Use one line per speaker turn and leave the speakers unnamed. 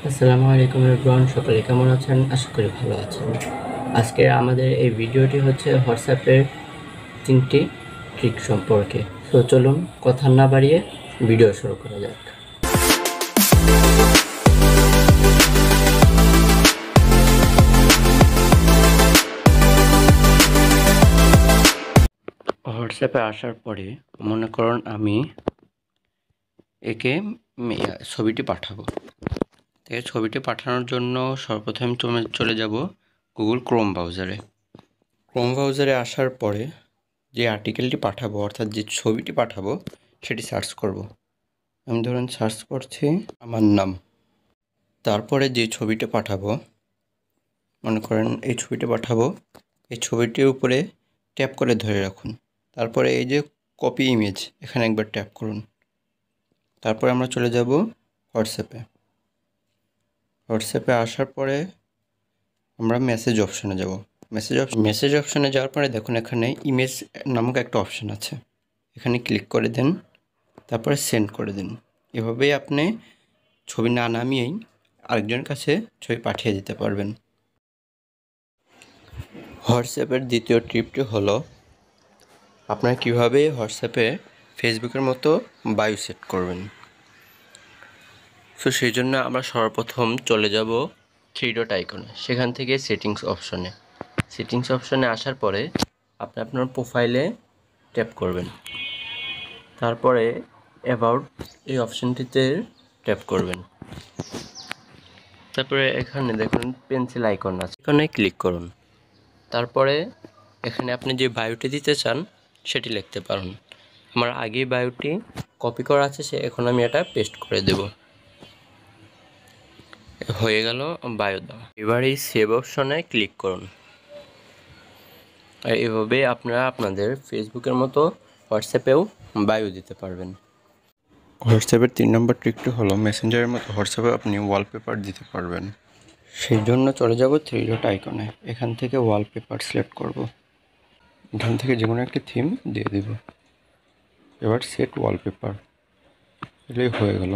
আসসালামু আলাইকুম এভরিওয়ান, সকলে কেমন আছেন? আশা করি ভালো আছেন। আজকে আমাদের এই ভিডিওটি হচ্ছে হোয়াটসঅ্যাপের 3টি ট্রিক সম্পর্কে। তো চলুন কথা না বাড়িয়ে ভিডিও শুরু করা যাক। হোয়াটসঅ্যাপে আসার পরে মনে করুন আমি একে ছবিটি পাঠাবো। এই ছবিটি পাঠানোর জন্য সর্বপ্রথম চলে যাব গুগল ক্রোম ব্রাউজারে। ক্রোম ব্রাউজারে আসার পরে যে আর্টিকেলটি পাঠাবো অর্থাৎ যে ছবিটি পাঠাবো সেটি সার্চ করব। আমি ধরুন সার্চ করছি আমার নাম। তারপরে যে ছবিটা পাঠাবো, মনে করেন এই ছবিটা পাঠাবো, এই ছবিটির উপরে ট্যাপ করে ধরে রাখুন। তারপরে এই যে কপি ইমেজ, এখানে একবার ট্যাপ করুন। তারপরে আমরা চলে যাব হোয়াটসঅ্যাপে। হোয়াটসঅ্যাপে আসার পরে আমরা মেসেজ অপশানে যাব। মেসেজ অপশানে যাওয়ার পরে দেখুন এখানে ইমেজ নামক একটা অপশান আছে, এখানে ক্লিক করে দেন, তারপরে সেন্ড করে দিন। এভাবেই আপনি ছবি না নামিয়েই আরেকজনের কাছে ছবি পাঠিয়ে দিতে পারবেন। হোয়াটসঅ্যাপের দ্বিতীয় টিপটি হলো আপনারা কীভাবে হোয়াটসঅ্যাপে ফেসবুকের মতো বায়ো সেট করবেন। তো সেই জন্য আমরা সর্বপ্রথম চলে যাব 3 ডট আইকনে, সেখান থেকে সেটিংস অপশনে আসার পরে আপনি আপনার প্রোফাইলে ট্যাপ করবেন। তারপরে অ্যাবাউট এই অপশনটিতে ট্যাপ করবেন। তারপরে এখানে দেখুন পেন্সিল আইকন আছে, এখানে ক্লিক করুন। তারপরে এখানে আপনি যে বায়োটি দিতে চান সেটি লিখতে পারেন। আমার আগেই বায়োটি কপি করা আছে, এখন আমি এটা পেস্ট করে দেব। হয়ে গেল বায়ো দাও। এবার এই সেভ অপশনে ক্লিক করুন। আর এভাবে আপনারা আপনাদের ফেসবুকের মতো হোয়াটসঅ্যাপেও বায়ো দিতে পারবেন। হোয়াটসঅ্যাপের 3 নম্বর ট্রিকটি হলো মেসেঞ্জারের মতো হোয়াটসঅ্যাপে আপনি ওয়ালপেপার দিতে পারবেন। সেই জন্য চলে যাব 3 ডট আইকনে, এখান থেকে ওয়ালপেপার সিলেক্ট করব। এখান থেকে যে কোনো একটি থিম দিয়ে দেব। এবার সেট ওয়ালপেপার, এটাই হয়ে গেল।